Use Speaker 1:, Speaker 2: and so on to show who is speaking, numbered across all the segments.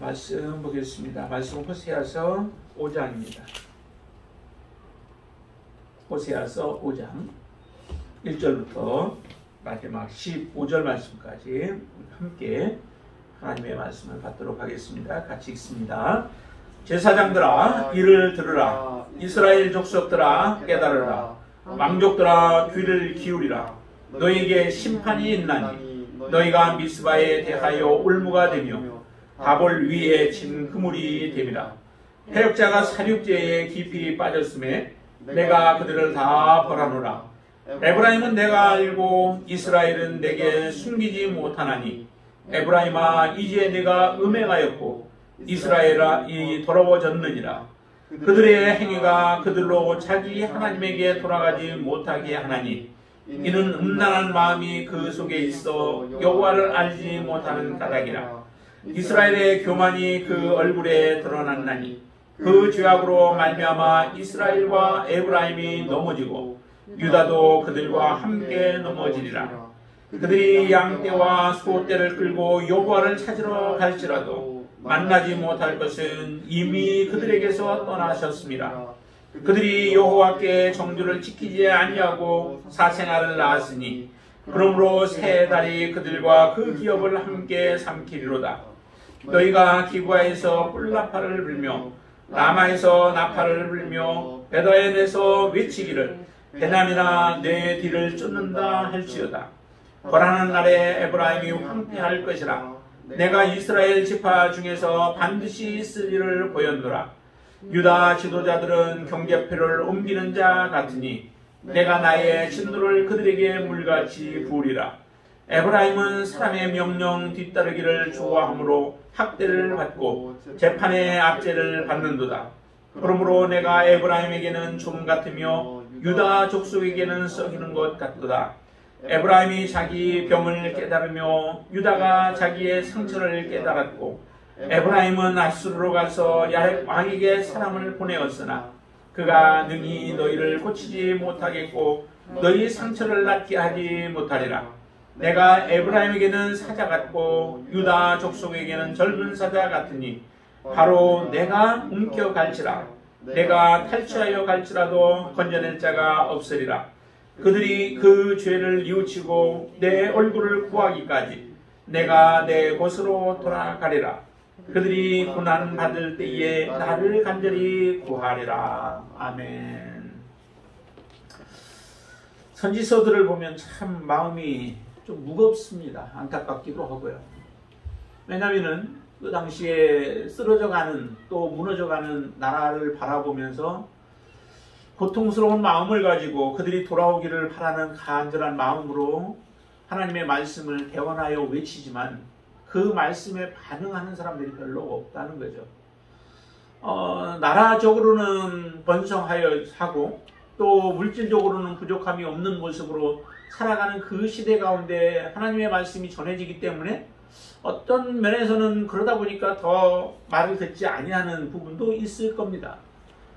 Speaker 1: 말씀 보겠습니다. 말씀은 호세아서 5장입니다. 호세아서 5장 1절부터 마지막 15절 말씀까지 함께 하나님의 말씀을 받도록 하겠습니다. 같이 읽습니다. 제사장들아 이를 들으라. 이스라엘 족속들아 깨달으라. 왕족들아 귀를 기울이라. 너에게 심판이 있나니 너희가 미스바에 대하여 올무가 되며 다볼 위에 진 그물이 됨이라. 해역자가 사륙제에 깊이 빠졌음에 내가 그들을 다 벌하노라. 에브라임은 내가 알고 이스라엘은 내게 숨기지 못하나니 에브라임아 이제 내가 음행하였고 이스라엘아 이 더러워졌느니라. 그들의 행위가 그들로 자기 하나님에게 돌아가지 못하게 하나니 이는 음란한 마음이 그 속에 있어 여호와를 알지 못하는 까닭이라. 이스라엘의 교만이 그 얼굴에 드러났나니 그 죄악으로 말미암아 이스라엘과 에브라임이 넘어지고 유다도 그들과 함께 넘어지리라. 그들이 양떼와 소떼를 끌고 여호와를 찾으러 갈지라도 만나지 못할 것은 이미 그들에게서 떠나셨습니다. 그들이 여호와께 정주를 지키지 아니하고 사생아를 낳았으니 그러므로 새 달이 그들과 그 기업을 함께 삼키리로다. 너희가 기브아에서 꿀나팔을 불며 라마에서 나팔을 불며 베다엔에서 외치기를 베냐민아 내 뒤를 쫓는다 할지어다. 벌하는 날에 에브라임이 황폐할 것이라. 내가 이스라엘 지파 중에서 반드시 쓸 일을 보였노라. 유다 지도자들은 경계표를 옮기는 자 같으니 내가 나의 진노를 그들에게 물같이 부으리라. 에브라임은 사람의 명령 뒤따르기를 좋아하므로 학대를 받고 재판의 압제를 받는도다. 그러므로 내가 에브라임에게는 좀 같으며 유다 족속에게는 썩이는 것 같도다. 에브라임이 자기 병을 깨달으며 유다가 자기의 상처를 깨달았고 에브라임은 아수르로 가서 야렙 왕에게 사람을 보내었으나 그가 능히 너희를 고치지 못하겠고 너희 상처를 낫게 하지 못하리라. 내가 에브라임에게는 사자 같고 유다 족속에게는 젊은 사자 같으니 바로 내가 움켜갈지라. 내가 탈취하여 갈지라도 건져낼 자가 없으리라. 그들이 그 죄를 뉘우치고 내 얼굴을 구하기까지 내가 내 곳으로 돌아가리라. 그들이 고난 받을 때에 나를 간절히 구하리라. 아멘. 선지서들을 보면 참 마음이 좀 무겁습니다. 안타깝기도 하고요. 왜냐하면 그 당시에 쓰러져가는 또 무너져가는 나라를 바라보면서 고통스러운 마음을 가지고 그들이 돌아오기를 바라는 간절한 마음으로 하나님의 말씀을 대언하여 외치지만 그 말씀에 반응하는 사람들이 별로 없다는 거죠. 나라적으로는 번성하여 하고 또 물질적으로는 부족함이 없는 모습으로 살아가는 그 시대 가운데 하나님의 말씀이 전해지기 때문에 어떤 면에서는 그러다 보니까 더 말을 듣지 아니하는 부분도 있을 겁니다.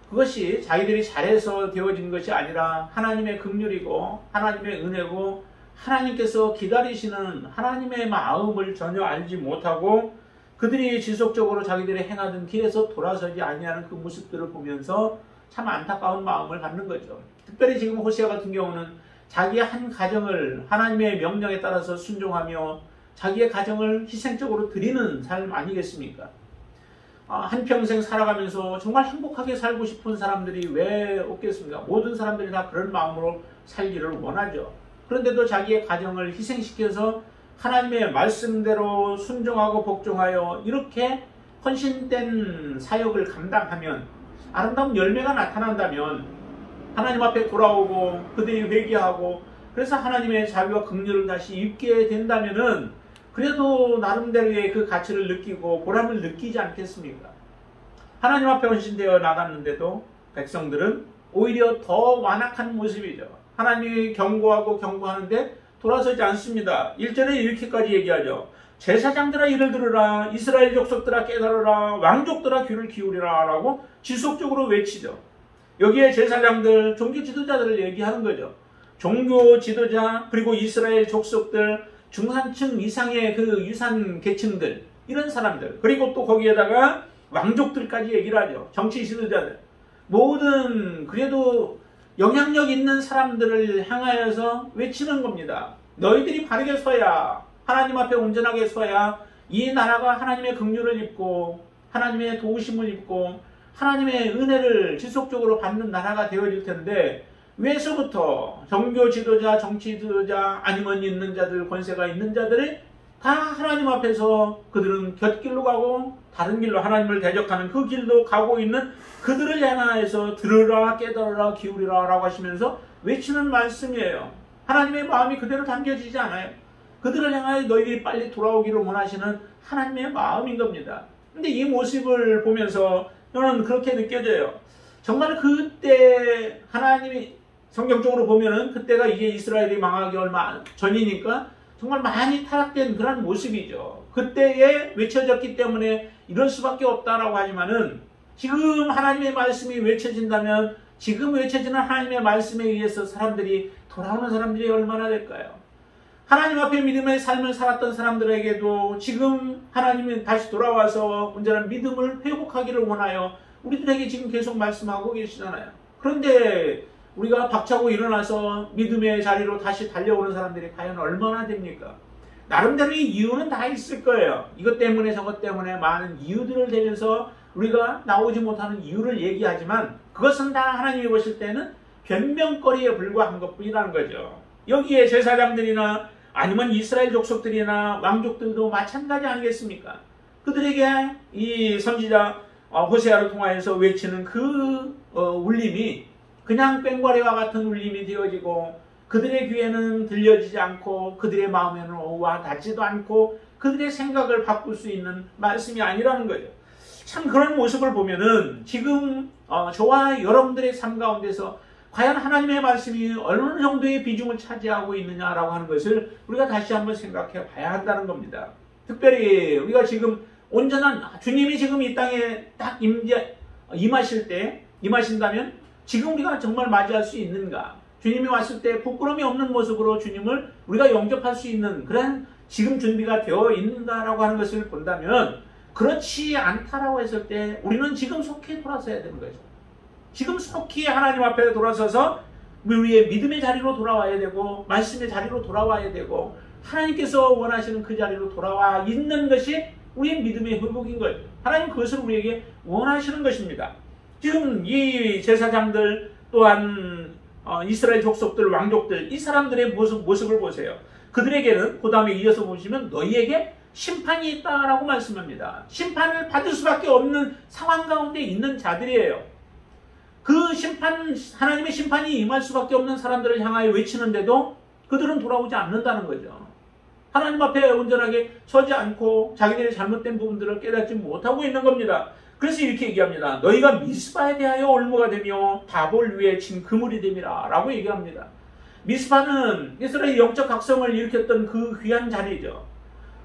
Speaker 1: 그것이 자기들이 잘해서 되어진 것이 아니라 하나님의 긍휼이고 하나님의 은혜고 하나님께서 기다리시는 하나님의 마음을 전혀 알지 못하고 그들이 지속적으로 자기들이 행하던 길에서 돌아서지 아니하는 그 모습들을 보면서 참 안타까운 마음을 갖는 거죠. 특별히 지금 호세아 같은 경우는 자기의 한 가정을 하나님의 명령에 따라서 순종하며 자기의 가정을 희생적으로 드리는 삶 아니겠습니까? 한평생 살아가면서 정말 행복하게 살고 싶은 사람들이 왜 없겠습니까? 모든 사람들이 다 그런 마음으로 살기를 원하죠. 그런데도 자기의 가정을 희생시켜서 하나님의 말씀대로 순종하고 복종하여 이렇게 헌신된 사역을 감당하면 아름다운 열매가 나타난다면 하나님 앞에 돌아오고 그들이 회개하고 그래서 하나님의 자비와 긍휼을 다시 입게 된다면은 그래도 나름대로의 그 가치를 느끼고 보람을 느끼지 않겠습니까? 하나님 앞에 헌신되어 나갔는데도 백성들은 오히려 더 완악한 모습이죠. 하나님이 경고하고 경고하는데 돌아서지 않습니다. 1절에 이렇게까지 얘기하죠. 제사장들아 이를 들으라. 이스라엘 족속들아 깨달으라. 왕족들아 귀를 기울이라 라고 지속적으로 외치죠. 여기에 제사장들, 종교 지도자들을 얘기하는 거죠. 종교 지도자 그리고 이스라엘 족속들 중산층 이상의 그 유산 계층들 이런 사람들, 그리고 또 거기에다가 왕족들까지 얘기를 하죠. 정치 지도자들, 모든 그래도 영향력 있는 사람들을 향하여서 외치는 겁니다. 너희들이 바르게 서야, 하나님 앞에 온전하게 서야 이 나라가 하나님의 긍휼을 입고 하나님의 도우심을 입고 하나님의 은혜를 지속적으로 받는 나라가 되어질 텐데, 왜서부터 종교 지도자, 정치 지도자, 아니면 있는 자들, 권세가 있는 자들이 다 하나님 앞에서 그들은 곁길로 가고 다른 길로 하나님을 대적하는 그 길로 가고 있는 그들을 향하여서 들으라, 깨달으라, 기울이라 라고 하시면서 외치는 말씀이에요. 하나님의 마음이 그대로 담겨지지 않아요. 그들을 향하여 너희들이 빨리 돌아오기를 원하시는 하나님의 마음인 겁니다. 근데 이 모습을 보면서 저는 그렇게 느껴져요. 정말 그때 하나님이 성경적으로 보면은 그때가 이제 이스라엘이 망하기 얼마 전이니까 정말 많이 타락된 그런 모습이죠. 그때에 외쳐졌기 때문에 이럴 수밖에 없다라고 하지만은 지금 하나님의 말씀이 외쳐진다면 지금 외쳐지는 하나님의 말씀에 의해서 사람들이 돌아오는 사람들이 얼마나 될까요? 하나님 앞에 믿음의 삶을 살았던 사람들에게도 지금 하나님이 다시 돌아와서 온전한 믿음을 회복하기를 원하여 우리들에게 지금 계속 말씀하고 계시잖아요. 그런데 우리가 박차고 일어나서 믿음의 자리로 다시 달려오는 사람들이 과연 얼마나 됩니까? 나름대로의 이유는 다 있을 거예요. 이것 때문에 저것 때문에 많은 이유들을 대면서 우리가 나오지 못하는 이유를 얘기하지만 그것은 다 하나님이 보실 때는 변명거리에 불과한 것뿐이라는 거죠. 여기에 제사장들이나 아니면 이스라엘 족속들이나 왕족들도 마찬가지 아니겠습니까? 그들에게 이 선지자 호세아를 통하여서 외치는 그 울림이 그냥 꽹과리와 같은 울림이 되어지고 그들의 귀에는 들려지지 않고 그들의 마음에는 와 닿지도 않고 그들의 생각을 바꿀 수 있는 말씀이 아니라는 거죠. 참 그런 모습을 보면은 지금 저와 여러분들의 삶 가운데서 과연 하나님의 말씀이 어느 정도의 비중을 차지하고 있느냐라고 하는 것을 우리가 다시 한번 생각해 봐야 한다는 겁니다. 특별히 우리가 지금 온전한 주님이 지금 이 땅에 딱 임하신다면 지금 우리가 정말 맞이할 수 있는가? 주님이 왔을 때 부끄러움이 없는 모습으로 주님을 우리가 영접할 수 있는 그런 지금 준비가 되어 있는가라고 하는 것을 본다면 그렇지 않다라고 했을 때 우리는 지금 속히 돌아서야 되는 거죠. 지금 속히 하나님 앞에 돌아서서 우리의 믿음의 자리로 돌아와야 되고 말씀의 자리로 돌아와야 되고 하나님께서 원하시는 그 자리로 돌아와 있는 것이 우리의 믿음의 회복인 거예요. 하나님 그것을 우리에게 원하시는 것입니다. 지금 이 제사장들 또한 이스라엘 족속들, 왕족들 이 사람들의 모습을 보세요. 그들에게는 그 다음에 이어서 보시면 너희에게 심판이 있다라고 말씀합니다. 심판을 받을 수밖에 없는 상황 가운데 있는 자들이에요. 그 심판, 하나님의 심판이 임할 수밖에 없는 사람들을 향하여 외치는데도 그들은 돌아오지 않는다는 거죠. 하나님 앞에 온전하게 서지 않고 자기들의 잘못된 부분들을 깨닫지 못하고 있는 겁니다. 그래서 이렇게 얘기합니다. 너희가 미스바에 대하여 올무가 되며 다볼 위에 친 그물이 됨이라 라고 얘기합니다. 미스바는 이스라엘 영적 각성을 일으켰던 그 귀한 자리죠.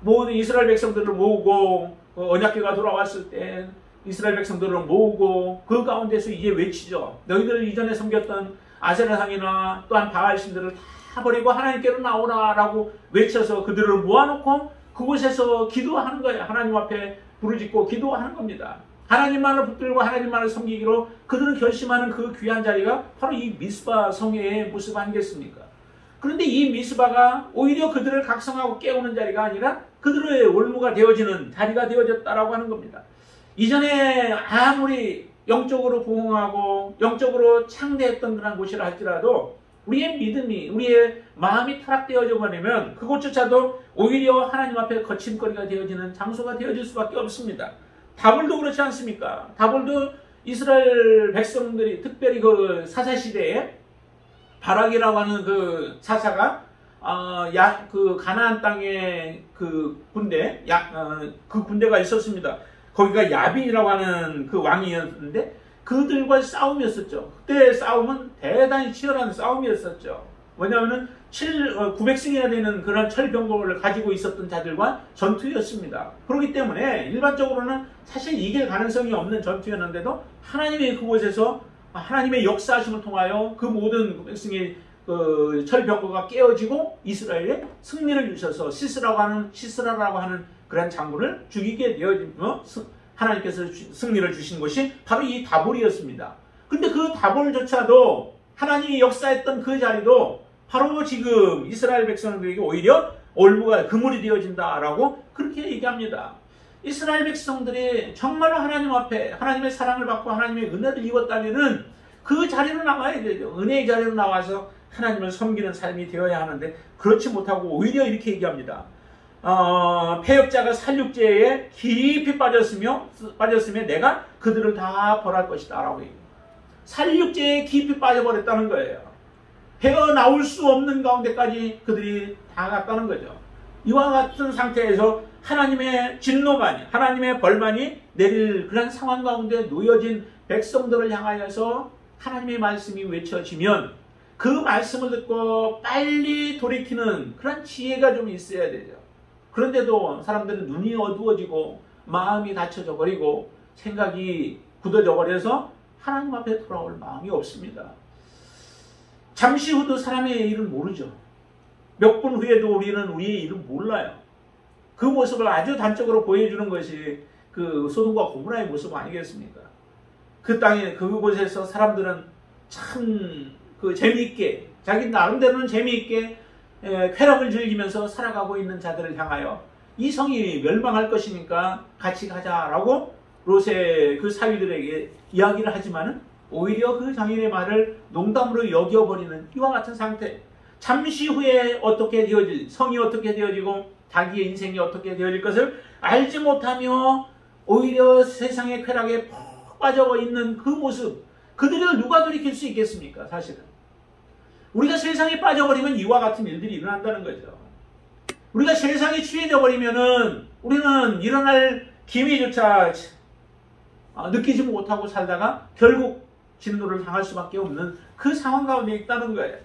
Speaker 1: 모든 이스라엘 백성들을 모으고 언약궤가 돌아왔을 때 이스라엘 백성들을 모으고 그 가운데서 이제 외치죠. 너희들 이전에 섬겼던 아세라상이나 또한 바알신들을 다 버리고 하나님께로 나오라 라고 외쳐서 그들을 모아놓고 그곳에서 기도하는 거예요. 하나님 앞에 부르짖고 기도하는 겁니다. 하나님만을 붙들고 하나님만을 섬기기로 그들은 결심하는 그 귀한 자리가 바로 이 미스바 성회의 모습 아니겠습니까? 그런데 이 미스바가 오히려 그들을 각성하고 깨우는 자리가 아니라 그들의 올무가 되어지는 자리가 되어졌다라고 하는 겁니다. 이전에 아무리 영적으로 부흥하고 영적으로 창대했던 그런 곳이라 할지라도 우리의 믿음이, 우리의 마음이 타락되어져 버리면 그곳조차도 오히려 하나님 앞에 거침거리가 되어지는 장소가 되어질 수밖에 없습니다. 다볼도 그렇지 않습니까? 다볼도 이스라엘 백성들이 특별히 그 사사시대에 바락이라고 하는 그 사사가 그 가나안 땅에 그 군대, 그 군대가 있었습니다. 거기가 야빈이라고 하는 그 왕이었는데 그들과 싸움이었었죠. 그때 싸움은 대단히 치열한 싸움이었었죠. 왜냐하면 900승이나 되는 그런 철병거를 가지고 있었던 자들과 전투였습니다. 그렇기 때문에 일반적으로는 사실 이길 가능성이 없는 전투였는데도 하나님의 그곳에서 하나님의 역사하심을 통하여 그 모든 900승의 그 철병거가 깨어지고 이스라엘에 승리를 주셔서 시스라라고 하는 그런 장군을 죽이게 되어지며 하나님께서 승리를 주신 것이 바로 이 다볼이었습니다. 근데 그 다볼조차도 하나님이 역사했던 그 자리도 바로 지금 이스라엘 백성들에게 오히려 올무가 그물이 되어진다라고 그렇게 얘기합니다. 이스라엘 백성들이 정말로 하나님 앞에 하나님의 사랑을 받고 하나님의 은혜를 입었다면은 그 자리로 나와야 되죠. 은혜의 자리로 나와서 하나님을 섬기는 삶이 되어야 하는데 그렇지 못하고 오히려 이렇게 얘기합니다. 패역자가 살육죄에 깊이 빠졌으면 내가 그들을 다 벌할 것이다 라고 얘기합니다. 살육죄에 깊이 빠져버렸다는 거예요. 헤어나올 수 없는 가운데까지 그들이 다 갔다는 거죠. 이와 같은 상태에서 하나님의 진노만이, 하나님의 벌만이 내릴 그런 상황 가운데 놓여진 백성들을 향하여서 하나님의 말씀이 외쳐지면 그 말씀을 듣고 빨리 돌이키는 그런 지혜가 좀 있어야 되죠. 그런데도 사람들은 눈이 어두워지고 마음이 닫혀져 버리고 생각이 굳어져 버려서 하나님 앞에 돌아올 마음이 없습니다. 잠시 후도 사람의 일을 모르죠. 몇 분 후에도 우리는 우리의 일을 몰라요. 그 모습을 아주 단적으로 보여주는 것이 그 소돔과 고모라의 모습 아니겠습니까? 그 땅에 그곳에서 사람들은 참 그 재미있게 자기 나름대로는 재미있게 쾌락을 즐기면서 살아가고 있는 자들을 향하여 이 성이 멸망할 것이니까 같이 가자라고 롯의 그 사위들에게 이야기를 하지만은 오히려 그 장인의 말을 농담으로 여겨버리는 이와 같은 상태. 잠시 후에 어떻게 되어질, 성이 어떻게 되어지고 자기의 인생이 어떻게 되어질 것을 알지 못하며 오히려 세상의 쾌락에 푹 빠져 있는 그 모습, 그들을 누가 돌이킬 수 있겠습니까? 사실은 우리가 세상에 빠져버리면 이와 같은 일들이 일어난다는 거죠. 우리가 세상에 취해져 버리면은 우리는 일어날 기미조차 느끼지 못하고 살다가 결국 진노를 당할 수밖에 없는 그 상황 가운데 있다는 거예요.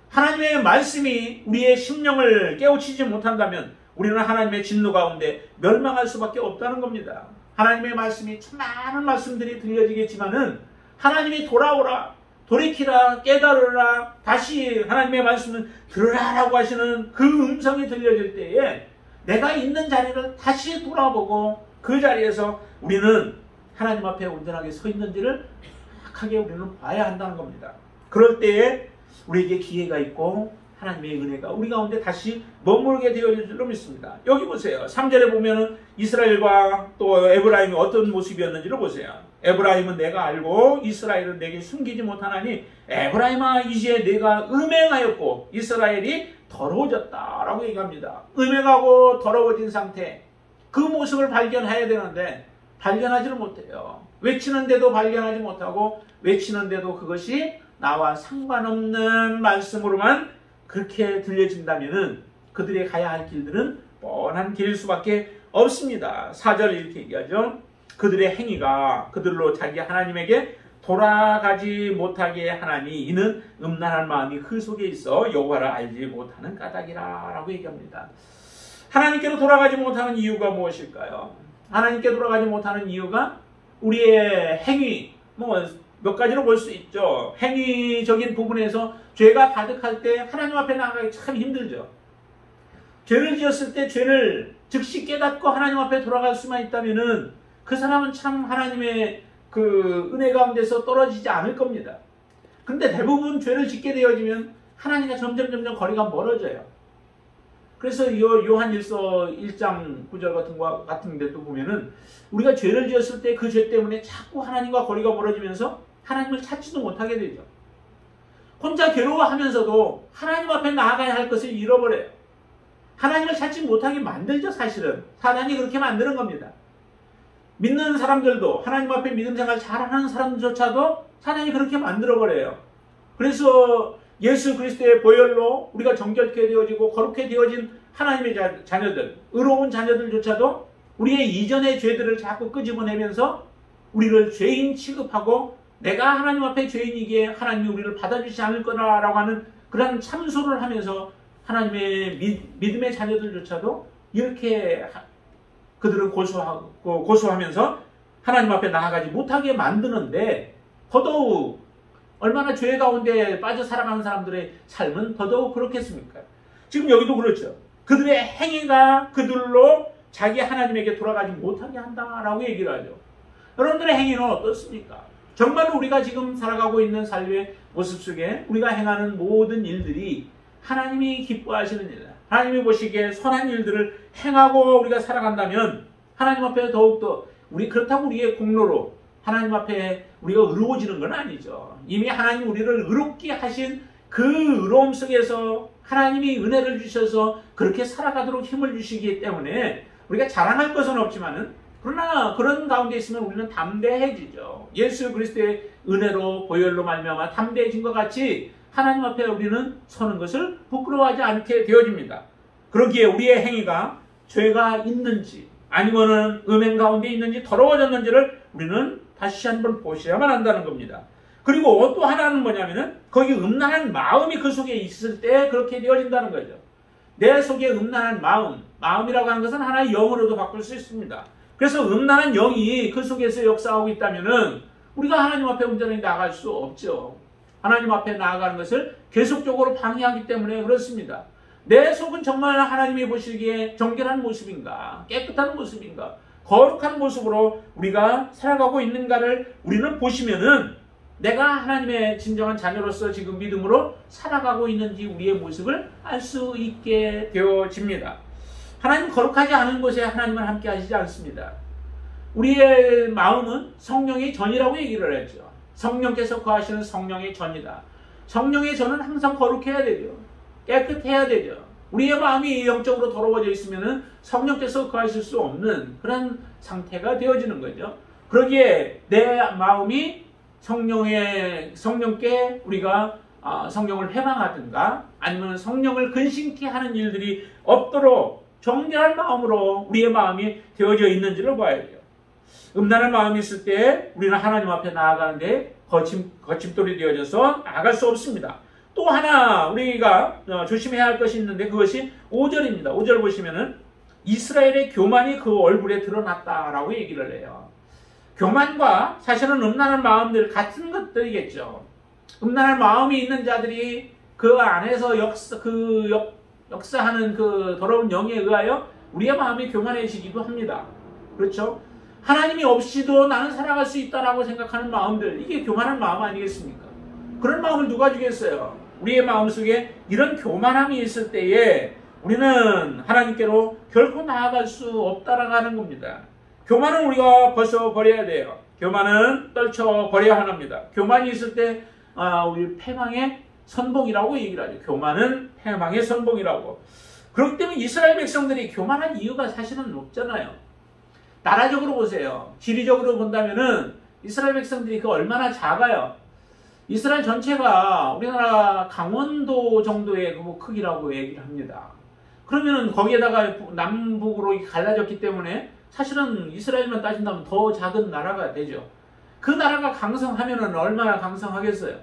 Speaker 1: 하나님의 말씀이 우리의 심령을 깨우치지 못한다면 우리는 하나님의 진노 가운데 멸망할 수밖에 없다는 겁니다. 하나님의 말씀이 참 많은 말씀들이 들려지겠지만은 하나님이 돌아오라, 돌이키라, 깨달으라, 다시 하나님의 말씀을 들으라라고 하시는 그 음성이 들려질 때에 내가 있는 자리를 다시 돌아보고 그 자리에서 우리는 하나님 앞에 온전하게 서 있는지를 정확하게 우리는 봐야 한다는 겁니다. 그럴 때에 우리에게 기회가 있고 하나님의 은혜가 우리 가운데 다시 머물게 되어질 줄로 믿습니다. 여기 보세요. 3절에 보면은 이스라엘과 또 에브라임이 어떤 모습이었는지를 보세요. 에브라임은 내가 알고 이스라엘은 내게 숨기지 못하나니 에브라임아 이제 내가 음행하였고 이스라엘이 더러워졌다라고 얘기합니다. 음행하고 더러워진 상태, 그 모습을 발견해야 되는데 발견하지를 못해요. 외치는데도 발견하지 못하고 외치는데도 그것이 나와 상관없는 말씀으로만 그렇게 들려진다면은 그들의 가야 할 길들은 뻔한 길일 수밖에 없습니다. 4절 이렇게 얘기하죠. 그들의 행위가 그들로 자기 하나님에게 돌아가지 못하게 하나니 이는 음란한 마음이 그 속에 있어 여호와를 알지 못하는 까닭이라 라고 얘기합니다. 하나님께로 돌아가지 못하는 이유가 무엇일까요? 하나님께 돌아가지 못하는 이유가 우리의 행위, 몇 가지로 볼 수 있죠. 행위적인 부분에서 죄가 가득할 때 하나님 앞에 나가기 참 힘들죠. 죄를 지었을 때 죄를 즉시 깨닫고 하나님 앞에 돌아갈 수만 있다면은 그 사람은 참 하나님의 그 은혜 가운데서 떨어지지 않을 겁니다. 근데 대부분 죄를 짓게 되어지면 하나님과 점점 거리가 멀어져요. 그래서 요한일서 1장 9절 같은 데도 보면은 우리가 죄를 지었을 때 그 죄 때문에 자꾸 하나님과 거리가 멀어지면서 하나님을 찾지도 못하게 되죠. 혼자 괴로워하면서도 하나님 앞에 나아가야 할 것을 잃어버려요. 하나님을 찾지 못하게 만들죠. 사실은 사단이 그렇게 만드는 겁니다. 믿는 사람들도 하나님 앞에 믿음 생활 잘하는 사람조차도 사단이 그렇게 만들어버려요. 그래서 예수 그리스도의 보혈로 우리가 정결케 되어지고 거룩해 되어진 하나님의 자녀들, 의로운 자녀들조차도 우리의 이전의 죄들을 자꾸 끄집어내면서 우리를 죄인 취급하고 내가 하나님 앞에 죄인이기에 하나님이 우리를 받아주지 않을 거라고 하는 그런 참소를 하면서 하나님의 믿음의 자녀들조차도 이렇게 그들은 고소하면서 하나님 앞에 나아가지 못하게 만드는데 더더욱 얼마나 죄 가운데 빠져 살아가는 사람들의 삶은 더더욱 그렇겠습니까? 지금 여기도 그렇죠. 그들의 행위가 그들로 자기 하나님에게 돌아가지 못하게 한다라고 얘기를 하죠. 여러분들의 행위는 어떻습니까? 정말로 우리가 지금 살아가고 있는 삶의 모습 속에 우리가 행하는 모든 일들이 하나님이 기뻐하시는 일, 하나님이 보시기에 선한 일들을 행하고 우리가 살아간다면 하나님 앞에 더욱더 그렇다고 우리의 공로로 하나님 앞에 우리가 의로워지는 건 아니죠. 이미 하나님 우리를 의롭게 하신 그 의로움 속에서 하나님이 은혜를 주셔서 그렇게 살아가도록 힘을 주시기 때문에 우리가 자랑할 것은 없지만은 그러나 그런 가운데 있으면 우리는 담대해지죠. 예수 그리스도의 은혜로 보혈로 말미암아 담대해진 것 같이 하나님 앞에 우리는 서는 것을 부끄러워하지 않게 되어집니다. 그러기에 우리의 행위가 죄가 있는지 아니면은 음행 가운데 있는지 더러워졌는지를 우리는 다시 한번 보셔야만 한다는 겁니다. 그리고 또 하나는 뭐냐면은 거기 음란한 마음이 그 속에 있을 때 그렇게 되어진다는 거죠. 내 속에 음란한 마음이라고 하는 것은 하나의 영으로도 바꿀 수 있습니다. 그래서 음란한 영이 그 속에서 역사하고 있다면은 우리가 하나님 앞에 온전히 나아갈 수 없죠. 하나님 앞에 나아가는 것을 계속적으로 방해하기 때문에 그렇습니다. 내 속은 정말 하나님이 보시기에 정결한 모습인가, 깨끗한 모습인가, 거룩한 모습으로 우리가 살아가고 있는가를 우리는 보시면은 내가 하나님의 진정한 자녀로서 지금 믿음으로 살아가고 있는지 우리의 모습을 알 수 있게 되어집니다. 하나님 거룩하지 않은 곳에 하나님은 함께 하시지 않습니다. 우리의 마음은 성령의 전이라고 얘기를 했죠. 성령께서 거하시는 성령의 전이다. 성령의 전은 항상 거룩해야 되죠. 깨끗해야 되죠. 우리의 마음이 영적으로 더러워져 있으면 성령께서 거하실 수 없는 그런 상태가 되어지는 거죠. 그러기에 내 마음이 성령께 우리가 성령을 회방하든가 아니면 성령을 근심케 하는 일들이 없도록 정결한 마음으로 우리의 마음이 되어져 있는지를 봐야 돼요. 음란한 마음이 있을 때 우리는 하나님 앞에 나아가는데 거침돌이 되어져서 나아갈 수 없습니다. 또 하나 우리가 조심해야 할 것이 있는데 그것이 5절입니다. 5절 보시면은 이스라엘의 교만이 그 얼굴에 드러났다라고 얘기를 해요. 교만과 사실은 음란한 마음들 같은 것들이겠죠. 음란한 마음이 있는 자들이 그 안에서 역사하는 그 더러운 영에 의하여 우리의 마음이 교만해지기도 합니다. 그렇죠? 하나님이 없이도 나는 살아갈 수 있다라고 생각하는 마음들, 이게 교만한 마음 아니겠습니까? 그런 마음을 누가 주겠어요? 우리의 마음속에 이런 교만함이 있을 때에 우리는 하나님께로 결코 나아갈 수 없다라고 하는 겁니다. 교만은 우리가 벌써 버려야 돼요. 교만은 떨쳐버려야 합니다. 교만이 있을 때 우리 패망의 선봉이라고 얘기를 하죠. 교만은 패망의 선봉이라고. 그렇기 때문에 이스라엘 백성들이 교만한 이유가 사실은 없잖아요. 나라적으로 보세요. 지리적으로 본다면은 이스라엘 백성들이 그 얼마나 작아요. 이스라엘 전체가 우리나라 강원도 정도의 그 크기라고 얘기를 합니다. 그러면은 거기에다가 남북으로 갈라졌기 때문에 사실은 이스라엘만 따진다면 더 작은 나라가 되죠. 그 나라가 강성하면은 얼마나 강성하겠어요.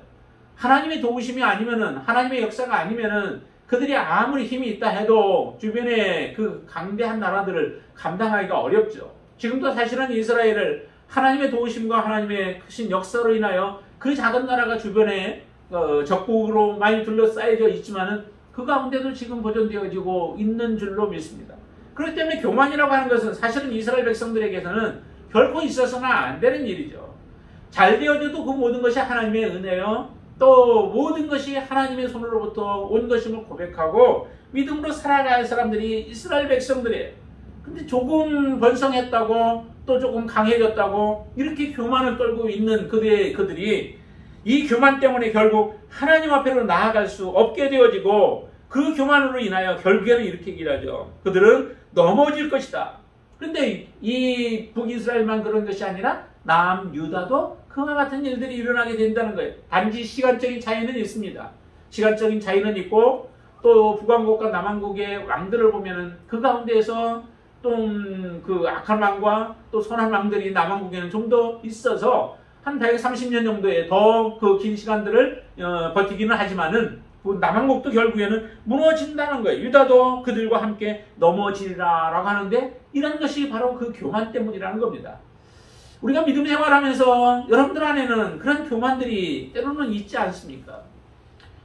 Speaker 1: 하나님의 도우심이 아니면은 하나님의 역사가 아니면은 그들이 아무리 힘이 있다 해도 주변에 그 강대한 나라들을 감당하기가 어렵죠. 지금도 사실은 이스라엘을 하나님의 도우심과 하나님의 크신 역사로 인하여 그 작은 나라가 주변에 적국으로 많이 둘러싸여져 있지만은 그 가운데도 지금 보존되어지고 있는 줄로 믿습니다. 그렇기 때문에 교만이라고 하는 것은 사실은 이스라엘 백성들에게서는 결코 있어서는 안 되는 일이죠. 잘 되어져도 그 모든 것이 하나님의 은혜요. 또 모든 것이 하나님의 손으로부터 온 것임을 고백하고 믿음으로 살아갈 사람들이 이스라엘 백성들이에요. 근데 조금 번성했다고 또 조금 강해졌다고 이렇게 교만을 떨고 있는 그들이 이 교만 때문에 결국 하나님 앞으로 나아갈 수 없게 되어지고 그 교만으로 인하여 결국에는 이렇게 얘기하죠. 그들은 넘어질 것이다. 그런데 이 북이스라엘만 그런 것이 아니라 남유다도 그와 같은 일들이 일어나게 된다는 거예요. 단지 시간적인 차이는 있습니다. 시간적인 차이는 있고 또 북왕국과 남왕국의 왕들을 보면은 그 가운데에서 좀 그 악한 왕과 또 선한 왕들이 남왕국에는 좀 더 있어서 한 130년 정도의 더 그 긴 시간들을 버티기는 하지만은 그 남왕국도 결국에는 무너진다는 거예요. 유다도 그들과 함께 넘어지리라라고 하는데 이런 것이 바로 그 교만 때문이라는 겁니다. 우리가 믿음 생활하면서 여러분들 안에는 그런 교만들이 때로는 있지 않습니까?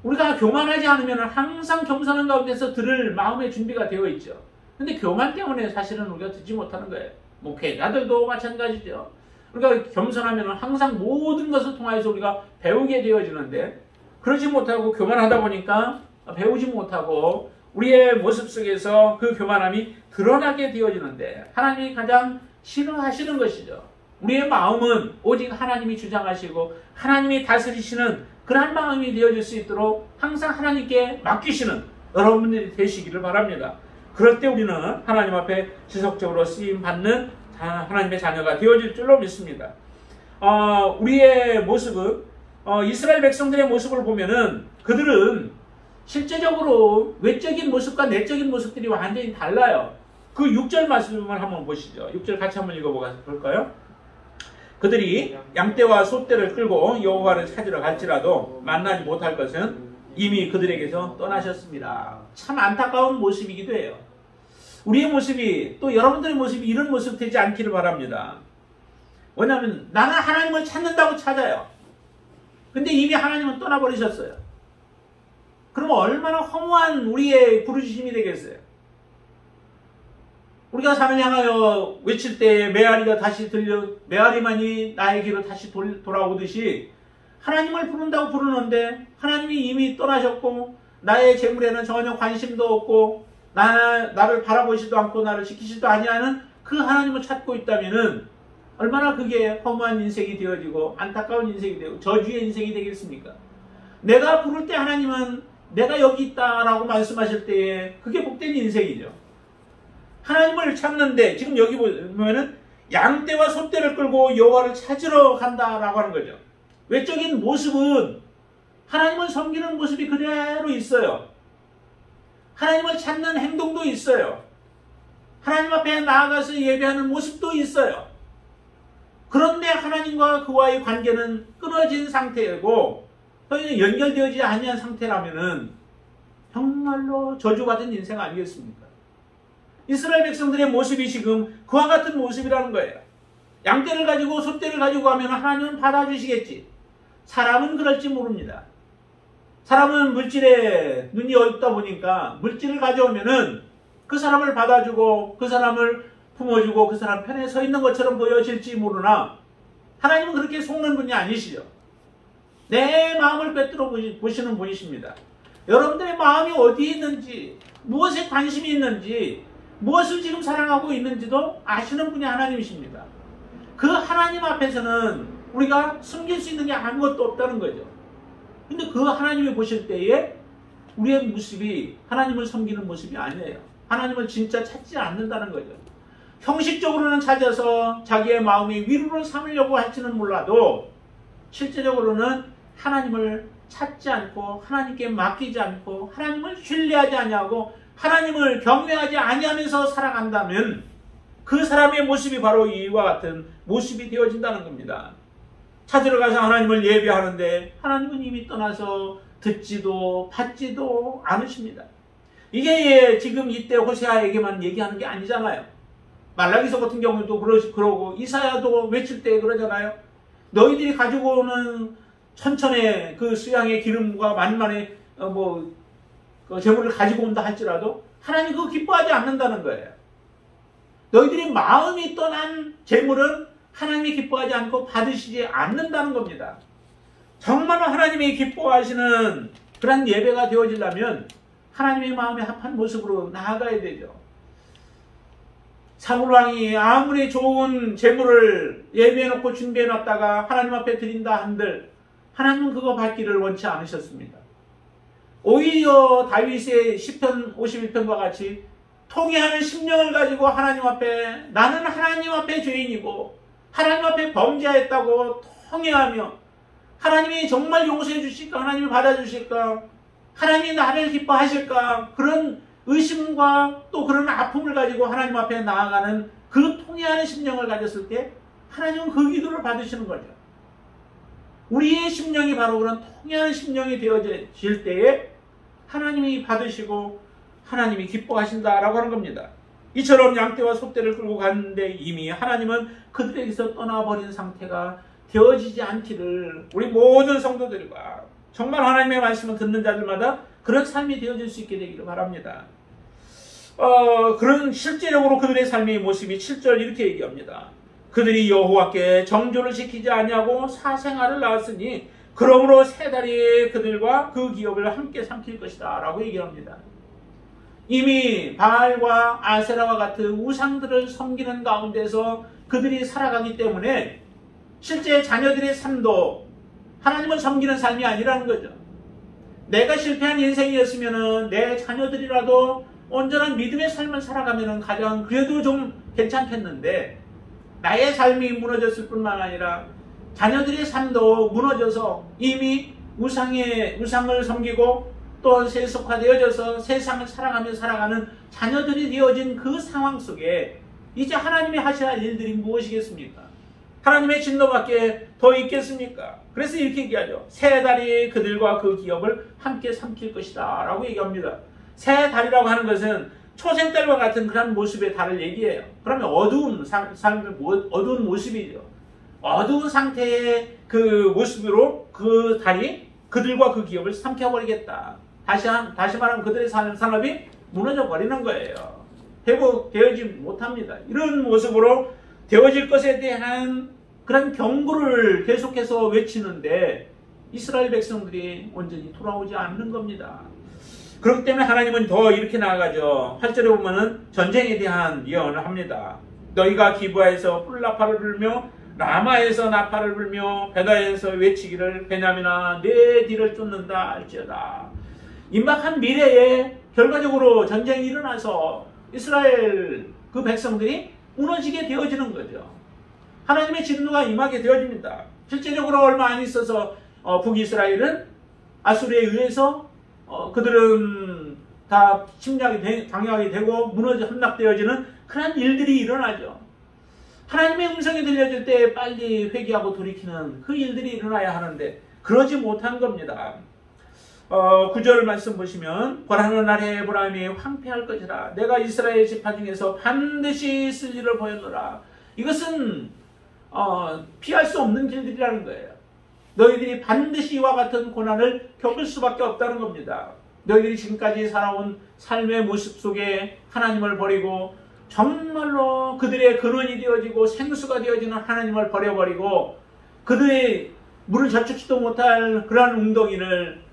Speaker 1: 우리가 교만하지 않으면 항상 겸손한 가운데서 들을 마음의 준비가 되어 있죠. 근데 교만 때문에 사실은 우리가 듣지 못하는 거예요. 목회자들도 마찬가지죠. 그러니까 겸손하면 항상 모든 것을 통해서 우리가 배우게 되어지는데, 그러지 못하고 교만하다 보니까 배우지 못하고 우리의 모습 속에서 그 교만함이 드러나게 되어지는데, 하나님이 가장 싫어하시는 것이죠. 우리의 마음은 오직 하나님이 주장하시고 하나님이 다스리시는 그러한 마음이 되어질 수 있도록 항상 하나님께 맡기시는 여러분들이 되시기를 바랍니다. 그럴 때 우리는 하나님 앞에 지속적으로 쓰임받는 하나님의 자녀가 되어질 줄로 믿습니다. 우리의 모습은 이스라엘 백성들의 모습을 보면은 그들은 실제적으로 외적인 모습과 내적인 모습들이 완전히 달라요. 그 6절 말씀을 한번 보시죠. 6절 같이 한번 읽어볼까요? 그들이 양떼와 소떼를 끌고 여호와를 찾으러 갈지라도 만나지 못할 것은 이미 그들에게서 떠나셨습니다. 참 안타까운 모습이기도 해요. 우리의 모습이, 또 여러분들의 모습이 이런 모습 되지 않기를 바랍니다. 왜냐하면 나는 하나님을 찾는다고 찾아요. 근데 이미 하나님은 떠나버리셨어요. 그러면 얼마나 허무한 우리의 부르짖음이 되겠어요. 우리가 산을 향하여 외칠 때 메아리가 다시 메아리만이 나의 길로 다시 돌아오듯이 하나님을 부른다고 부르는데 하나님이 이미 떠나셨고 나의 재물에는 전혀 관심도 없고 나를 바라보시도 않고 나를 지키시도 아니하는 그 하나님을 찾고 있다면은 얼마나 그게 허무한 인생이 되어지고 안타까운 인생이 되고 저주의 인생이 되겠습니까? 내가 부를 때 하나님은 내가 여기 있다라고 말씀하실 때에 그게 복된 인생이죠. 하나님을 찾는데 지금 여기 보면은 양떼와 소떼를 끌고 여호와를 찾으러 간다라고 하는 거죠. 외적인 모습은 하나님을 섬기는 모습이 그대로 있어요. 하나님을 찾는 행동도 있어요. 하나님 앞에 나아가서 예배하는 모습도 있어요. 그런데 하나님과 그와의 관계는 끊어진 상태이고 연결되어지지 아니한 상태라면은 정말로 저주받은 인생 아니겠습니까? 이스라엘 백성들의 모습이 지금 그와 같은 모습이라는 거예요. 양떼를 가지고 소떼를 가지고 가면 하나님은 받아주시겠지. 사람은 그럴지 모릅니다. 사람은 물질에 눈이 어둡다 보니까 물질을 가져오면은 그 사람을 받아주고 그 사람을 품어주고 그 사람 편에 서 있는 것처럼 보여질지 모르나 하나님은 그렇게 속는 분이 아니시죠. 내 마음을 꿰뚫어 보시는 분이십니다. 여러분들의 마음이 어디에 있는지, 무엇에 관심이 있는지, 무엇을 지금 사랑하고 있는지도 아시는 분이 하나님이십니다. 그 하나님 앞에서는 우리가 숨길 수 있는 게 아무것도 없다는 거죠. 근데 그 하나님이 보실 때에 우리의 모습이 하나님을 섬기는 모습이 아니에요. 하나님을 진짜 찾지 않는다는 거죠. 형식적으로는 찾아서 자기의 마음의 위로를 삼으려고 할지는 몰라도 실제적으로는 하나님을 찾지 않고 하나님께 맡기지 않고 하나님을 신뢰하지 아니하고 하나님을 경외하지 아니하면서 살아간다면 그 사람의 모습이 바로 이와 같은 모습이 되어진다는 겁니다. 찾으러 가서 하나님을 예배하는데 하나님은 이미 떠나서 듣지도 받지도 않으십니다. 이게 지금 이때 호세아에게만 얘기하는 게 아니잖아요. 말라기서 같은 경우도 그러고 이사야도 외칠 때 그러잖아요. 너희들이 가지고 오는 천천의 그 수양의 기름과 만만의 그 재물을 가지고 온다 할지라도 하나님 그거 기뻐하지 않는다는 거예요. 너희들이 마음이 떠난 재물은 하나님이 기뻐하지 않고 받으시지 않는다는 겁니다. 정말로 하나님이 기뻐하시는 그런 예배가 되어지려면 하나님의 마음에 합한 모습으로 나아가야 되죠. 사울왕이 아무리 좋은 재물을 예비해놓고 준비해놨다가 하나님 앞에 드린다 한들 하나님은 그거 받기를 원치 않으셨습니다. 오히려 다윗의 시편 51편과 같이 통회하는 심령을 가지고 하나님 앞에 나는 하나님 앞에 죄인이고 하나님 앞에 범죄했다고 통회하며 하나님이 정말 용서해 주실까? 하나님이 받아주실까? 하나님이 나를 기뻐하실까? 그런 의심과 또 그런 아픔을 가지고 하나님 앞에 나아가는 그 통회하는 심령을 가졌을 때 하나님은 그 기도를 받으시는 거죠. 우리의 심령이 바로 그런 통회하는 심령이 되어질 때에 하나님이 받으시고 하나님이 기뻐하신다라고 하는 겁니다. 이처럼 양떼와 소떼를 끌고 갔는데 이미 하나님은 그들에게서 떠나버린 상태가 되어지지 않기를 우리 모든 성도들과 정말 하나님의 말씀을 듣는 자들마다 그런 삶이 되어질 수 있게 되기를 바랍니다. 그런 실제적으로 그들의 삶의 모습이 7절 이렇게 얘기합니다. 그들이 여호와께 정조를 지키지 아니하고 사생아를 낳았으니 그러므로 세 다리에 그들과 그 기업을 함께 삼킬 것이다 라고 얘기합니다. 이미 바알과 아세라와 같은 우상들을 섬기는 가운데서 그들이 살아가기 때문에 실제 자녀들의 삶도 하나님을 섬기는 삶이 아니라는 거죠. 내가 실패한 인생이었으면 내 자녀들이라도 온전한 믿음의 삶을 살아가면 가장 그래도 좀 괜찮겠는데 나의 삶이 무너졌을 뿐만 아니라 자녀들의 삶도 무너져서 이미 우상을 섬기고 또 세속화되어져서 세상을 살아가며 살아가는 자녀들이 되어진 그 상황 속에 이제 하나님이 하셔야 할 일들이 무엇이겠습니까? 하나님의 진노밖에 더 있겠습니까? 그래서 이렇게 얘기하죠. 세 다리 그들과 그 기업을 함께 삼킬 것이다 라고 얘기합니다. 세 다리라고 하는 것은 초생달과 같은 그런 모습의 달을 얘기해요. 그러면 어두운 삶의 어두운 모습이죠. 어두운 상태의 그 모습으로 그 달이 그들과 그 기업을 삼켜버리겠다. 다시 말하면 그들의 산업이 무너져 버리는 거예요. 회복되어지 못합니다. 이런 모습으로 되어질 것에 대한 그런 경고를 계속해서 외치는데 이스라엘 백성들이 온전히 돌아오지 않는 겁니다. 그렇기 때문에 하나님은 더 이렇게 나아가죠. 8절에 보면은 전쟁에 대한 예언을 합니다. 너희가 기브아에서 뿔나팔을 불며 라마에서 나팔을 불며 베다에서 외치기를 베냐민아 내 뒤를 쫓는다 할지어다. 임박한 미래에 결과적으로 전쟁이 일어나서 이스라엘 그 백성들이 무너지게 되어지는 거죠. 하나님의 진노가 임하게 되어집니다. 실제적으로 얼마 안 있어서 북이스라엘은 아수르에 의해서 그들은 다 당하게 되고 무너져 함락되어지는 그런 일들이 일어나죠. 하나님의 음성이 들려질 때 빨리 회개하고 돌이키는 그 일들이 일어나야 하는데 그러지 못한 겁니다. 9절 말씀 보시면 벌하는 날에 에브라임이 황폐할 것이라 내가 이스라엘 지파 중에서 반드시 쓸 일을 보였노라. 이것은 피할 수 없는 길들이라는 거예요. 너희들이 반드시 이와 같은 고난을 겪을 수밖에 없다는 겁니다. 너희들이 지금까지 살아온 삶의 모습 속에 하나님을 버리고 정말로 그들의 근원이 되어지고 생수가 되어지는 하나님을 버려버리고 그들의 물을 저축지도 못할 그러한 웅덩이를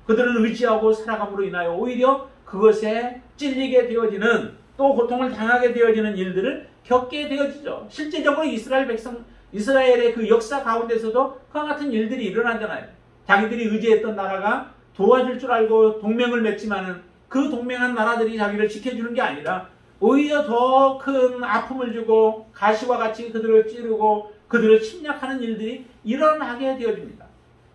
Speaker 1: 그들은 의지하고 살아감으로 인하여 오히려 그것에 찔리게 되어지는 또 고통을 당하게 되어지는 일들을 겪게 되어지죠. 실제적으로 이스라엘의 그 역사 가운데서도 그와 같은 일들이 일어나잖아요. 자기들이 의지했던 나라가 도와줄 줄 알고 동맹을 맺지만은 그 동맹한 나라들이 자기를 지켜주는 게 아니라 오히려 더 큰 아픔을 주고 가시와 같이 그들을 찌르고 그들을 침략하는 일들이 일어나게 되어집니다.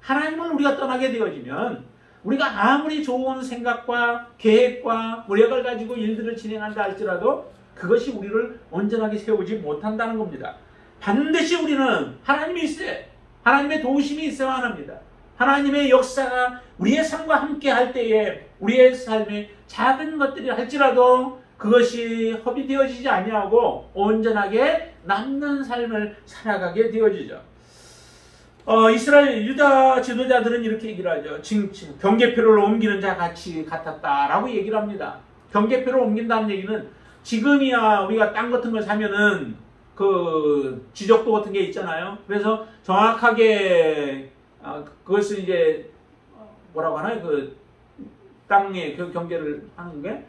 Speaker 1: 하나님을 우리가 떠나게 되어지면 우리가 아무리 좋은 생각과 계획과 노력을 가지고 일들을 진행한다 할지라도 그것이 우리를 온전하게 세우지 못한다는 겁니다. 반드시 우리는 하나님이 있어야 하나님의 도우심이 있어야만 합니다. 하나님의 역사가 우리의 삶과 함께 할 때에 우리의 삶에 작은 것들이 할지라도 그것이 허비되어지지 아니하고 온전하게 남는 삶을 살아가게 되어지죠. 이스라엘 유다 지도자들은 이렇게 얘기를 하죠. 경계표를 옮기는 자 같이 같았다라고 얘기를 합니다. 경계표를 옮긴다는 얘기는 지금이야 우리가 땅 같은 걸 사면은 그 지적도 같은 게 있잖아요. 그래서 정확하게 그것을 이제 뭐라고 하나요? 그 땅의 그 경계를 하는 게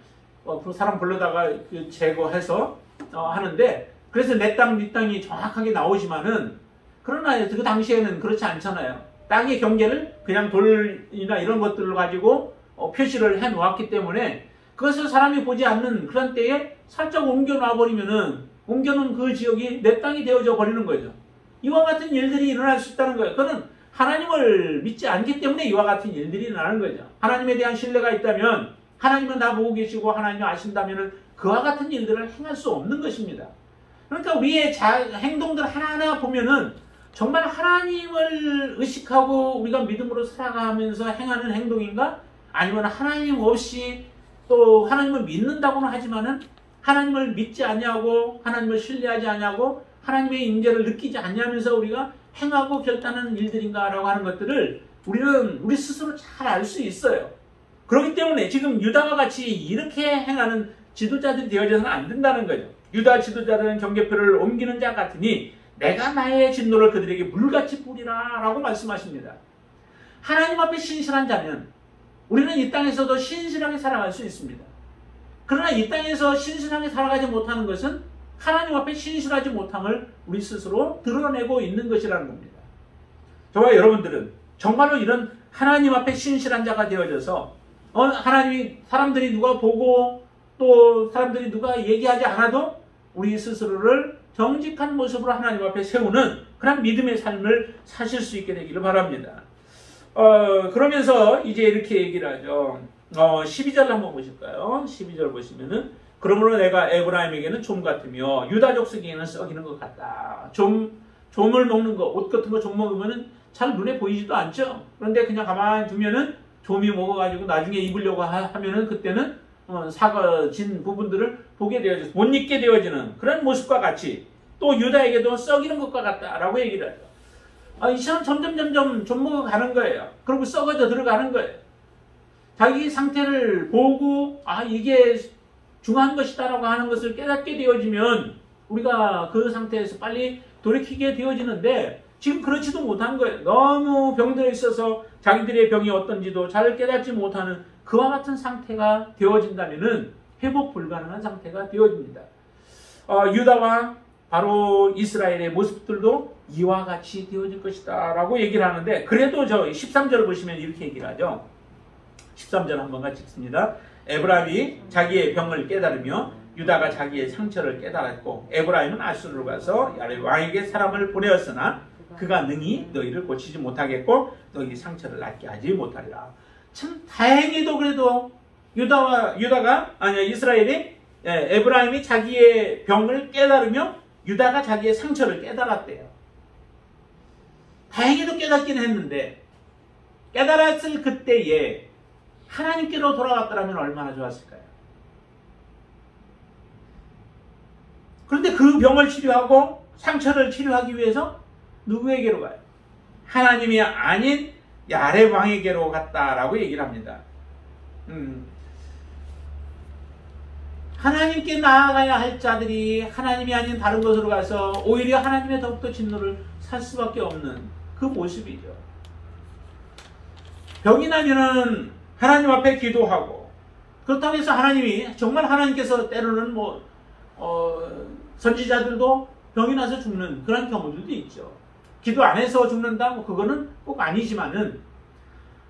Speaker 1: 사람 불러다가 제거해서 하는데 그래서 내 땅, 네 땅이 정확하게 나오지만은 그러나 그 당시에는 그렇지 않잖아요. 땅의 경계를 그냥 돌이나 이런 것들을 가지고 표시를 해 놓았기 때문에 그것을 사람이 보지 않는 그런 때에 살짝 옮겨 놔버리면은 옮겨놓은 그 지역이 내 땅이 되어져 버리는 거죠. 이와 같은 일들이 일어날 수 있다는 거예요. 그는 하나님을 믿지 않기 때문에 이와 같은 일들이 일어나는 거죠. 하나님에 대한 신뢰가 있다면 하나님은 다 보고 계시고 하나님이 아신다면 그와 같은 일들을 행할 수 없는 것입니다. 그러니까 우리의 행동들 하나하나 보면은 정말 하나님을 의식하고 우리가 믿음으로 살아가면서 행하는 행동인가? 아니면 하나님 없이 또 하나님을 믿는다고는 하지만은 하나님을 믿지 아니하고 하나님을 신뢰하지 아니하고 하나님의 임재를 느끼지 아니하면서 우리가 행하고 결단하는 일들인가라고 하는 것들을 우리는 우리 스스로 잘 알 수 있어요. 그렇기 때문에 지금 유다와 같이 이렇게 행하는 지도자들이 되어져서는 안 된다는 거죠. 유다 지도자들은 경계표를 옮기는 자 같으니 내가 나의 진노를 그들에게 물같이 뿌리라 라고 말씀하십니다. 하나님 앞에 신실한 자는 우리는 이 땅에서도 신실하게 살아갈 수 있습니다. 그러나 이 땅에서 신실하게 살아가지 못하는 것은 하나님 앞에 신실하지 못함을 우리 스스로 드러내고 있는 것이라는 겁니다. 저와 여러분들은 정말로 이런 하나님 앞에 신실한 자가 되어져서 하나님이 사람들이 누가 보고 또 사람들이 누가 얘기하지 않아도 우리 스스로를 정직한 모습으로 하나님 앞에 세우는 그런 믿음의 삶을 사실 수 있게 되기를 바랍니다. 그러면서 이제 이렇게 얘기를 하죠. 12절 한번 보실까요? 12절 보시면은 그러므로 내가 에브라임에게는 좀 같으며 유다 족속에게는 썩이는 것 같다. 좀을 먹는 거, 옷 같은 거 좀 먹으면은 잘 눈에 보이지도 않죠. 그런데 그냥 가만히 두면은 좀이 먹어가지고 나중에 입으려고 하면은 그때는 사가진 부분들을 보게 되어져서 못 입게 되어지는 그런 모습과 같이 또 유다에게도 썩이는 것과 같다라고 얘기를 하죠. 이 사람 점점 좀 먹어가는 거예요. 그리고 썩어져 들어가는 거예요. 자기 상태를 보고 이게 중요한 것이다라고 하는 것을 깨닫게 되어지면 우리가 그 상태에서 빨리 돌이키게 되어지는데 지금 그렇지도 못한 거예요. 너무 병들어 있어서 자기들의 병이 어떤지도 잘 깨닫지 못하는 그와 같은 상태가 되어진다면은 회복 불가능한 상태가 되어집니다. 유다와 바로 이스라엘의 모습들도 이와 같이 되어질 것이다 라고 얘기를 하는데 그래도 저 13절을 보시면 이렇게 얘기를 하죠. 13절 한번 같이 읽습니다. 에브라임이 자기의 병을 깨달으며 유다가 자기의 상처를 깨달았고 에브라임은 아수르로 가서 왕에게 사람을 보내었으나 그가 능히 너희를 고치지 못하겠고 너희 상처를 낫게 하지 못하리라. 참 다행히도 그래도 이스라엘이 에브라임이 자기의 병을 깨달으며 유다가 자기의 상처를 깨달았대요. 다행히도 깨닫긴 했는데 깨달았을 그때에 하나님께로 돌아갔더라면 얼마나 좋았을까요? 그런데 그 병을 치료하고 상처를 치료하기 위해서 누구에게로 가요? 하나님이 아닌 야렙 왕에게로 갔다라고 얘기를 합니다. 하나님께 나아가야 할 자들이 하나님이 아닌 다른 곳으로 가서 오히려 하나님의 더욱더 진노를 살 수밖에 없는 그 모습이죠. 병이 나면은 하나님 앞에 기도하고 그렇다고 해서 하나님이 정말 하나님께서 때로는 선지자들도 병이 나서 죽는 그런 경우들도 있죠. 기도 안 해서 죽는다? 그거는 꼭 아니지만은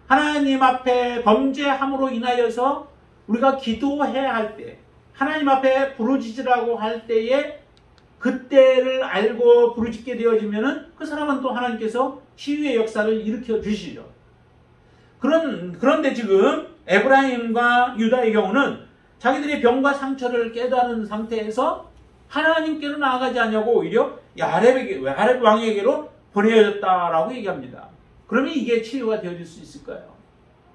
Speaker 1: 하나님 앞에 범죄함으로 인하여서 우리가 기도해야 할 때 하나님 앞에 부르짖으라고 할 때에 그때를 알고 부르짖게 되어지면은 그 사람은 또 하나님께서 치유의 역사를 일으켜 주시죠. 그런데 지금 에브라임과 유다의 경우는 자기들의 병과 상처를 깨달은 상태에서 하나님께로 나아가지 않냐고 오히려 야렙 왕에게로 보내졌다라고 얘기합니다. 그러면 이게 치료가 되어질 수 있을까요?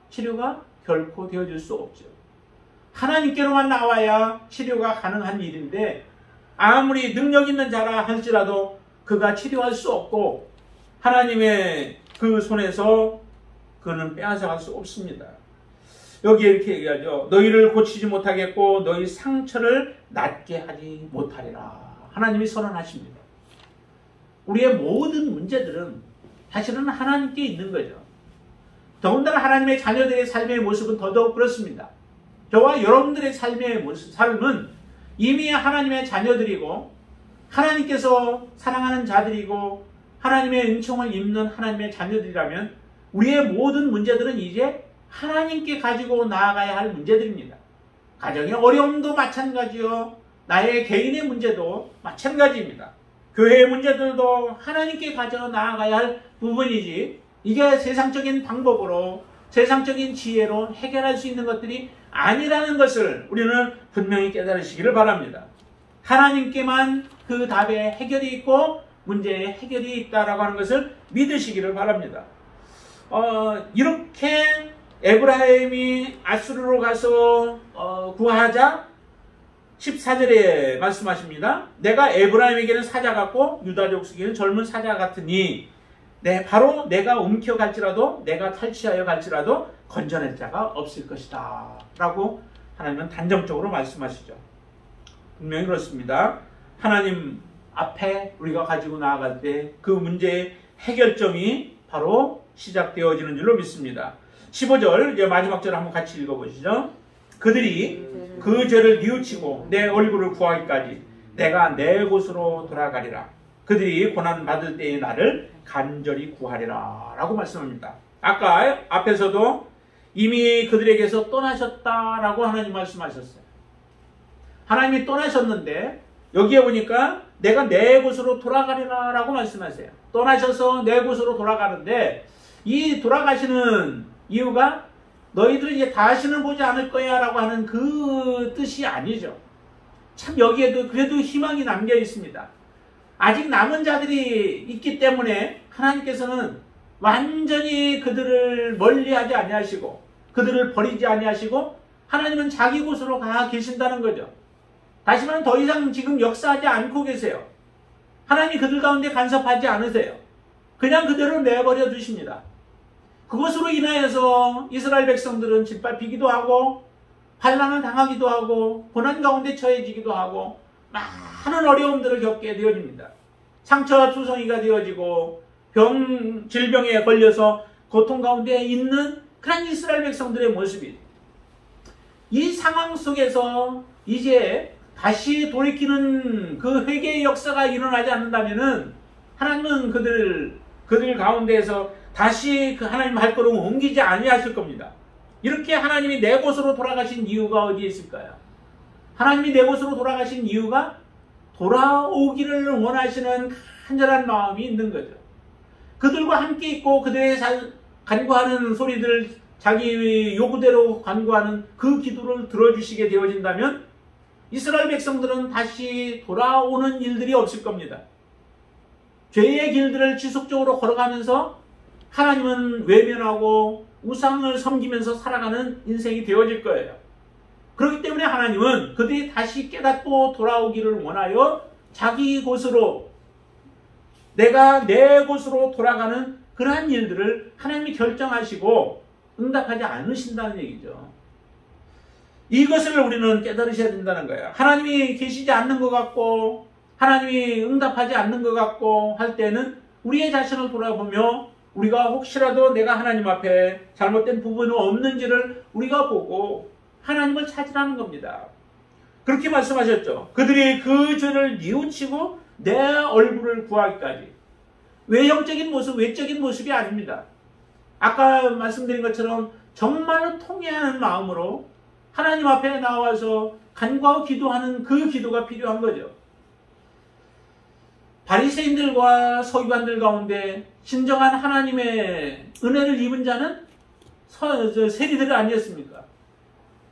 Speaker 1: 치료가 결코 되어질 수 없죠. 하나님께로만 나와야 치료가 가능한 일인데 아무리 능력 있는 자라 할지라도 그가 치료할 수 없고 하나님의 그 손에서 그는 빼앗아갈 수 없습니다. 여기에 이렇게 얘기하죠. 너희를 고치지 못하겠고 너희 상처를 낫게 하지 못하리라. 하나님이 선언하십니다. 우리의 모든 문제들은 사실은 하나님께 있는 거죠. 더군다나 하나님의 자녀들의 삶의 모습은 더더욱 그렇습니다. 저와 여러분들의 삶은 이미 하나님의 자녀들이고 하나님께서 사랑하는 자들이고 하나님의 은총을 입는 하나님의 자녀들이라면 우리의 모든 문제들은 이제 하나님께 가지고 나아가야 할 문제들입니다. 가정의 어려움도 마찬가지요. 나의 개인의 문제도 마찬가지입니다. 교회의 문제들도 하나님께 가져 나아가야 할 부분이지 이게 세상적인 방법으로 세상적인 지혜로 해결할 수 있는 것들이 아니라는 것을 우리는 분명히 깨달으시기를 바랍니다. 하나님께만 그 답의 해결이 있고 문제의 해결이 있다라고 하는 것을 믿으시기를 바랍니다. 이렇게 에브라임이 아수르로 가서 구하자 14절에 말씀하십니다. 내가 에브라임에게는 사자 같고 유다 족속에게는 젊은 사자 같으니 바로 내가 움켜갈지라도 내가 탈취하여 갈지라도 건져낼 자가 없을 것이다 라고 하나님은 단정적으로 말씀하시죠. 분명히 그렇습니다. 하나님 앞에 우리가 가지고 나아갈 때 그 문제의 해결점이 바로 시작되어지는 줄로 믿습니다. 15절 이제 마지막 절 한번 같이 읽어보시죠. 그들이 그 죄를 뉘우치고 내 얼굴을 구하기까지 내가 내 곳으로 돌아가리라. 그들이 고난받을 때에 나를 간절히 구하리라 라고 말씀합니다. 아까 앞에서도 이미 그들에게서 떠나셨다라고 하나님 말씀하셨어요. 하나님이 떠나셨는데 여기에 보니까 내가 내 곳으로 돌아가리라 라고 말씀하세요. 떠나셔서 내 곳으로 돌아가는데 이 돌아가시는 이유가 너희들이 이제 다시는 보지 않을 거야 라고 하는 그 뜻이 아니죠. 참 여기에도 그래도 희망이 남겨 있습니다. 아직 남은 자들이 있기 때문에 하나님께서는 완전히 그들을 멀리하지 아니하시고 그들을 버리지 아니하시고 하나님은 자기 곳으로 가 계신다는 거죠. 다시 말하면 더 이상 지금 역사하지 않고 계세요. 하나님이 그들 가운데 간섭하지 않으세요. 그냥 그대로 내버려 두십니다. 그것으로 인하여서 이스라엘 백성들은 짓밟히기도 하고 반란을 당하기도 하고 고난 가운데 처해지기도 하고 많은 어려움들을 겪게 되어집니다. 상처와 투성이가 되어지고 질병에 걸려서 고통 가운데 있는 그런 이스라엘 백성들의 모습이 이 상황 속에서 이제 다시 돌이키는 그 회개의 역사가 일어나지 않는다면은 하나님은 그들 가운데에서 다시 그 하나님 발걸음을 옮기지 아니하실 겁니다. 이렇게 하나님이 내 곳으로 돌아가신 이유가 어디에 있을까요? 하나님이 내 곳으로 돌아가신 이유가 돌아오기를 원하시는 간절한 마음이 있는 거죠. 그들과 함께 있고 그들의 간구하는 소리들 자기 요구대로 간구하는 그 기도를 들어주시게 되어진다면 이스라엘 백성들은 다시 돌아오는 일들이 없을 겁니다. 죄의 길들을 지속적으로 걸어가면서 하나님은 외면하고 우상을 섬기면서 살아가는 인생이 되어질 거예요. 그렇기 때문에 하나님은 그들이 다시 깨닫고 돌아오기를 원하여 자기 곳으로 내가 내 곳으로 돌아가는 그러한 일들을 하나님이 결정하시고 응답하지 않으신다는 얘기죠. 이것을 우리는 깨달으셔야 된다는 거예요. 하나님이 계시지 않는 것 같고 하나님이 응답하지 않는 것 같고 할 때는 우리의 자신을 돌아보며 우리가 혹시라도 내가 하나님 앞에 잘못된 부분이 없는지를 우리가 보고 하나님을 찾으라는 겁니다. 그렇게 말씀하셨죠. 그들이 그 죄를 뉘우치고 내 얼굴을 구하기까지. 외형적인 모습, 외적인 모습이 아닙니다. 아까 말씀드린 것처럼 정말로 통회하는 마음으로 하나님 앞에 나와서 간구하고 기도하는 그 기도가 필요한 거죠. 바리새인들과 서기관들 가운데 진정한 하나님의 은혜를 입은 자는 세리들이 아니었습니까?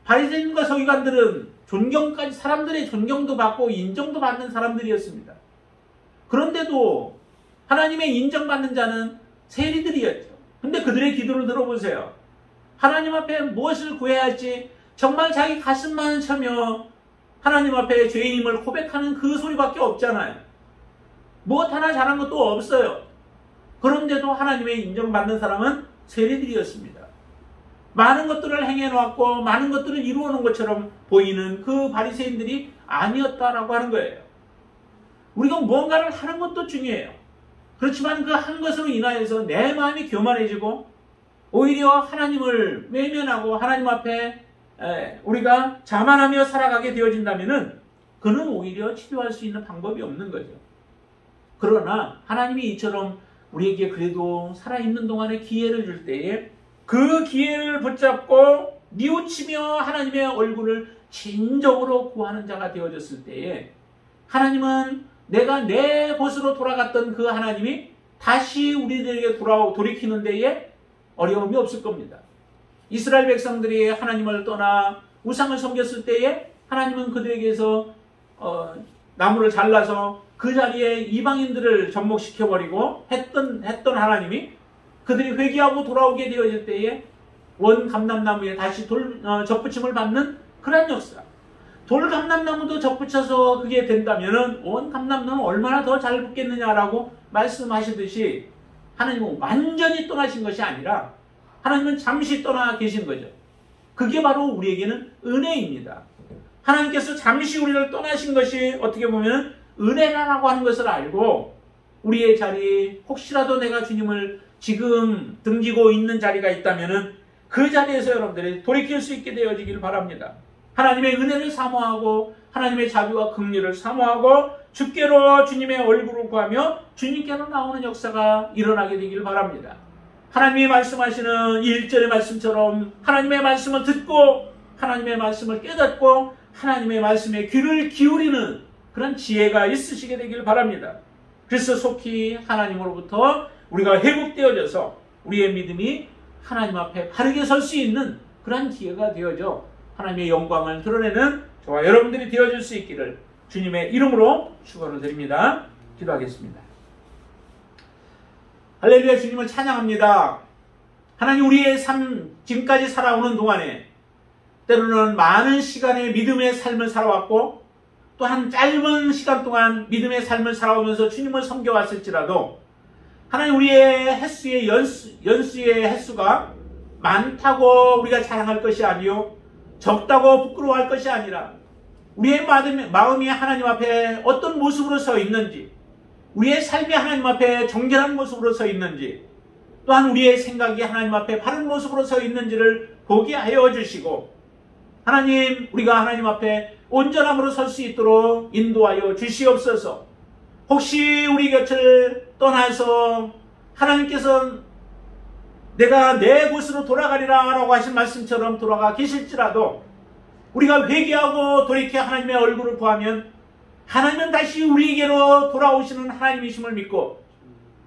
Speaker 1: 바리새인과 서기관들은 존경까지 사람들의 존경도 받고 인정도 받는 사람들이었습니다. 그런데도 하나님의 인정받는 자는 세리들이었죠. 근데 그들의 기도를 들어보세요. 하나님 앞에 무엇을 구해야 할지 정말 자기 가슴만 쳐며 하나님 앞에 죄인임을 고백하는 그 소리밖에 없잖아요. 무엇 하나 잘한 것도 없어요. 그런데도 하나님의 인정받는 사람은 세리들이었습니다. 많은 것들을 행해놓았고 많은 것들을 이루어놓은 것처럼 보이는 그 바리새인들이 아니었다라고 하는 거예요. 우리가 뭔가를 하는 것도 중요해요. 그렇지만 그 한 것으로 인하여서 내 마음이 교만해지고 오히려 하나님을 외면하고 하나님 앞에 우리가 자만하며 살아가게 되어진다면 그는 오히려 치료할 수 있는 방법이 없는 거죠. 그러나 하나님이 이처럼 우리에게 그래도 살아있는 동안에 기회를 줄 때에 그 기회를 붙잡고 뉘우치며 하나님의 얼굴을 진정으로 구하는 자가 되어졌을 때에 하나님은 내가 내 곳으로 돌아갔던 그 하나님이 다시 우리들에게 돌이키는 데에 어려움이 없을 겁니다. 이스라엘 백성들이 하나님을 떠나 우상을 섬겼을 때에 하나님은 그들에게서 나무를 잘라서 그 자리에 이방인들을 접목시켜버리고 했던 하나님이 그들이 회개하고 돌아오게 되어질 때에 원 감람나무에 다시 접붙임을 받는 그런 역사. 돌 감람나무도 접붙여서 그게 된다면 원 감람나무는 얼마나 더 잘 붙겠느냐라고 말씀하시듯이 하나님은 완전히 떠나신 것이 아니라 하나님은 잠시 떠나 계신 거죠. 그게 바로 우리에게는 은혜입니다. 하나님께서 잠시 우리를 떠나신 것이 어떻게 보면 은혜라고 하는 것을 알고 우리의 자리, 혹시라도 내가 주님을 지금 등지고 있는 자리가 있다면 그 자리에서 여러분들이 돌이킬 수 있게 되어지길 바랍니다. 하나님의 은혜를 사모하고 하나님의 자비와 긍휼을 사모하고 주께로 주님의 얼굴을 구하며 주님께로 나오는 역사가 일어나게 되길 바랍니다. 하나님이 말씀하시는 1절의 말씀처럼 하나님의 말씀을 듣고 하나님의 말씀을 깨닫고 하나님의 말씀에 귀를 기울이는 그런 지혜가 있으시게 되길 바랍니다. 그래서 속히 하나님으로부터 우리가 회복되어져서 우리의 믿음이 하나님 앞에 바르게 설 수 있는 그런 기회가 되어져 하나님의 영광을 드러내는 저와 여러분들이 되어줄 수 있기를 주님의 이름으로 축원을 드립니다. 기도하겠습니다. 할렐루야. 주님을 찬양합니다. 하나님, 우리의 삶 지금까지 살아오는 동안에 때로는 많은 시간의 믿음의 삶을 살아왔고 또한 짧은 시간 동안 믿음의 삶을 살아오면서 주님을 섬겨왔을지라도 하나님, 우리의 횟수의 연수의 횟수가 많다고 우리가 자랑할 것이 아니요 적다고 부끄러워할 것이 아니라 우리의 마음이 하나님 앞에 어떤 모습으로 서 있는지, 우리의 삶이 하나님 앞에 정결한 모습으로 서 있는지, 또한 우리의 생각이 하나님 앞에 바른 모습으로 서 있는지를 보게 하여 주시고 하나님, 우리가 하나님 앞에 온전함으로 설 수 있도록 인도하여 주시옵소서. 혹시 우리 곁을 떠나서 하나님께서 내가 내 곳으로 돌아가리라 라고 하신 말씀처럼 돌아가 계실지라도 우리가 회개하고 돌이켜 하나님의 얼굴을 구하면 하나님은 다시 우리에게로 돌아오시는 하나님이심을 믿고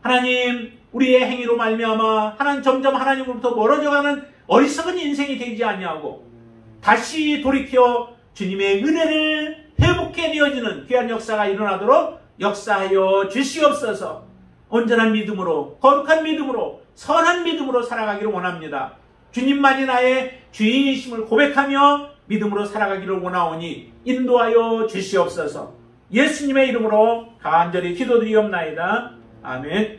Speaker 1: 하나님, 우리의 행위로 말미암아 하나님 점점 하나님으로부터 멀어져가는 어리석은 인생이 되지 아니하고 다시 돌이켜 주님의 은혜를 회복해 되어지는 귀한 역사가 일어나도록 역사하여 주시옵소서. 온전한 믿음으로, 거룩한 믿음으로, 선한 믿음으로 살아가기를 원합니다. 주님만이 나의 주인이심을 고백하며 믿음으로 살아가기를 원하오니 인도하여 주시옵소서. 예수님의 이름으로 간절히 기도드리옵나이다. 아멘.